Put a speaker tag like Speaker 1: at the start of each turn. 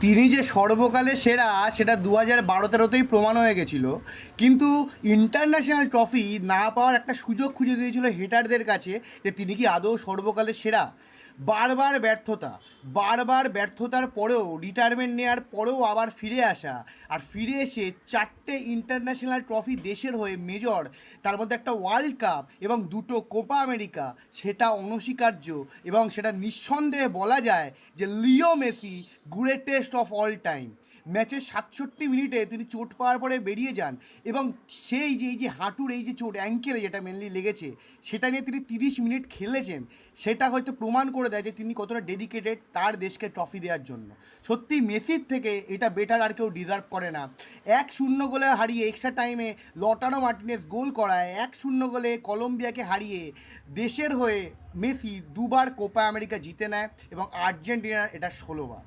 Speaker 1: তিনি যে সর্বকালের সেরা সেটা 2012-13তেই প্রমাণ হয়ে গেছিল। কিন্তু ইন্টারন্যাশনাল ট্রফি না পাওয়ার একটা সুযোগ খুঁজে দিয়েছিল হেটারদের কাছে যে তিনি কি আদৌ সর্বকালের সেরা। বারবার ব্যর্থতা, বারবার ব্যর্থতার পরেও রিটায়ারমেন্ট নেওয়ার পরেও আবার ফিরে আসা, আর ফিরে এসে 4টে ইন্টারন্যাশনাল ট্রফি দেশের হয়ে মেজর, তার মধ্যে একটা ওয়ার্ল্ড কাপ এবং 2টো কোপা আমেরিকা, সেটা অনস্বীকার্য। এবং সেটা নিঃসন্দেহে বলা যায় যে Leo Messi greatest of all time. ম্যাচের 67 মিনিটে তিনি চোট পাওয়ার পরে বেরিয়ে যান, এবং সেই যে এই যে হাঁটুর এই যে চোট, অ্যাঙ্কেলে যেটা মেনলি লেগেছে, সেটা নিয়ে তিনি 30 মিনিট খেলেছেন। সেটা হয়তো প্রমাণ করে দেয় যে তিনি কতটা ডেডিকেটেড তার দেশকে ট্রফি দেওয়ার জন্য। সত্যি মেসির থেকে এটা বেটার আর কেউ ডিজার্ভ করে না। 1-0 গোলে হারিয়ে এক্সট্রা টাইমে লটানো মার্টিনেজ গোল করায়, 1-0 গোলে কলম্বিয়াকে হারিয়ে দেশের হয়ে মেসি দুবার কোপা আমেরিকা জিতে নেয় এবং আর্জেন্টিনার এটা 16বার।